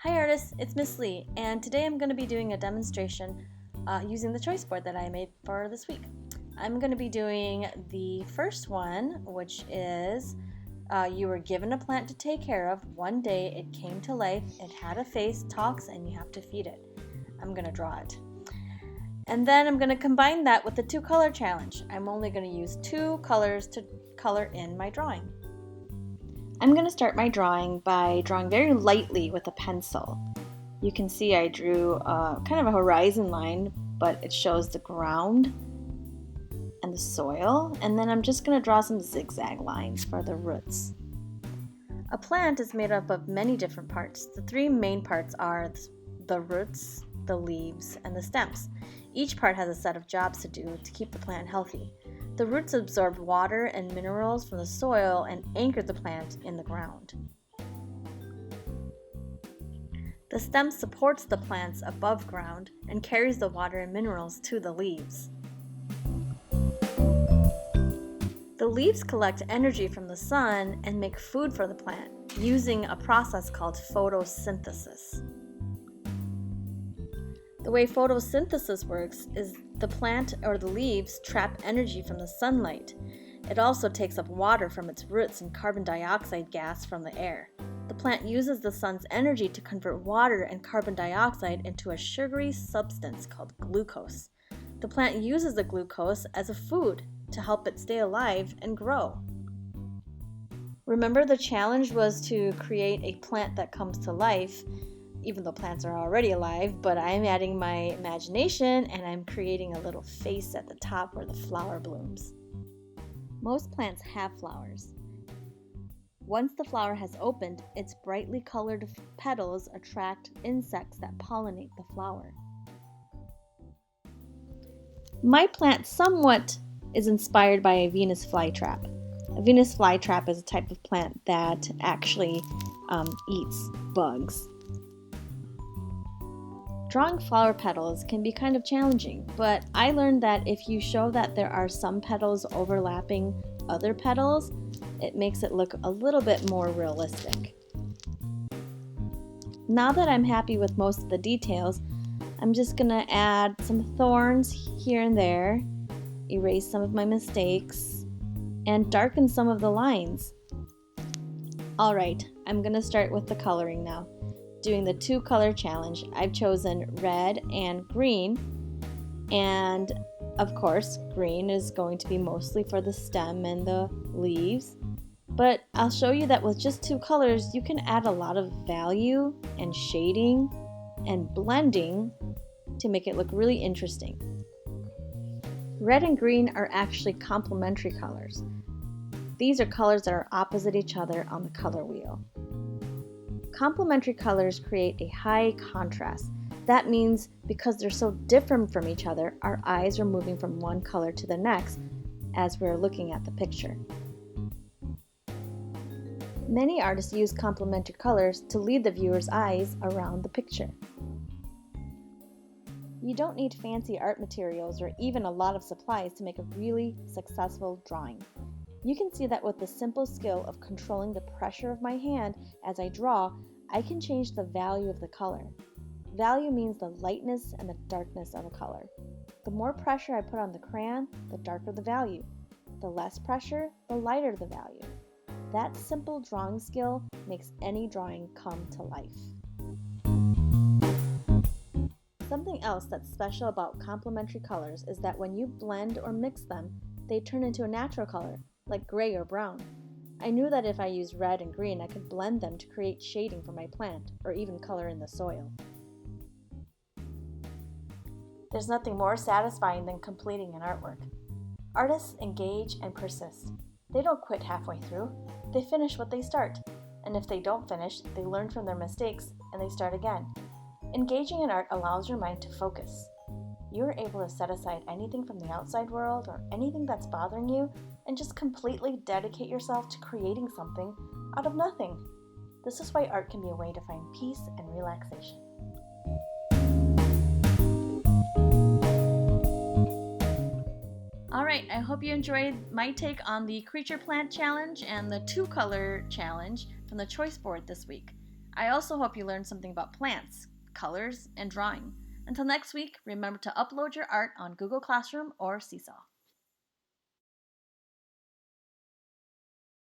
Hi artists, it's Miss Lee, and today I'm going to be doing a demonstration using the choice board that I made for this week. I'm going to be doing the first one, which is you were given a plant to take care of. One day it came to life, it had a face, talks, and you have to feed it. I'm going to draw it. And then I'm going to combine that with the two color challenge. I'm only going to use two colors to color in my drawing. I'm going to start my drawing by drawing very lightly with a pencil. You can see I drew kind of a horizon line, but it shows the ground and the soil, and then I'm just going to draw some zigzag lines for the roots. A plant is made up of many different parts. The three main parts are the roots, the leaves, and the stems. Each part has a set of jobs to do to keep the plant healthy. The roots absorb water and minerals from the soil and anchor the plant in the ground. The stem supports the plants above ground and carries the water and minerals to the leaves. The leaves collect energy from the sun and make food for the plant using a process called photosynthesis. The way photosynthesis works is the plant or the leaves trap energy from the sunlight. It also takes up water from its roots and carbon dioxide gas from the air. The plant uses the sun's energy to convert water and carbon dioxide into a sugary substance called glucose. The plant uses the glucose as a food to help it stay alive and grow. Remember, the challenge was to create a plant that comes to life, even though plants are already alive, but I'm adding my imagination and I'm creating a little face at the top where the flower blooms. Most plants have flowers. Once the flower has opened, its brightly colored petals attract insects that pollinate the flower. My plant somewhat is inspired by a Venus flytrap. A Venus flytrap is a type of plant that actually eats bugs. Drawing flower petals can be kind of challenging, but I learned that if you show that there are some petals overlapping other petals, it makes it look a little bit more realistic. Now that I'm happy with most of the details, I'm just going to add some thorns here and there, erase some of my mistakes, and darken some of the lines. Alright, I'm going to start with the coloring now. Doing the two color challenge. I've chosen red and green, and of course green is going to be mostly for the stem and the leaves, but I'll show you that with just two colors you can add a lot of value and shading and blending to make it look really interesting. Red and green are actually complementary colors. These are colors that are opposite each other on the color wheel. Complementary colors create a high contrast. That means because they're so different from each other, our eyes are moving from one color to the next as we're looking at the picture. Many artists use complementary colors to lead the viewer's eyes around the picture. You don't need fancy art materials or even a lot of supplies to make a really successful drawing. You can see that with the simple skill of controlling the pressure of my hand as I draw, I can change the value of the color. Value means the lightness and the darkness of a color. The more pressure I put on the crayon, the darker the value. The less pressure, the lighter the value. That simple drawing skill makes any drawing come to life. Something else that's special about complementary colors is that when you blend or mix them, they turn into a natural color, like gray or brown. I knew that if I used red and green, I could blend them to create shading for my plant, or even color in the soil. There's nothing more satisfying than completing an artwork. Artists engage and persist. They don't quit halfway through. They finish what they start. And if they don't finish, they learn from their mistakes and they start again. Engaging in art allows your mind to focus. You are able to set aside anything from the outside world or anything that's bothering you and just completely dedicate yourself to creating something out of nothing. This is why art can be a way to find peace and relaxation. Alright, I hope you enjoyed my take on the Creature Plant Challenge and the two color challenge from the choice board this week. I also hope you learned something about plants, colors, and drawing. Until next week, remember to upload your art on Google Classroom or Seesaw.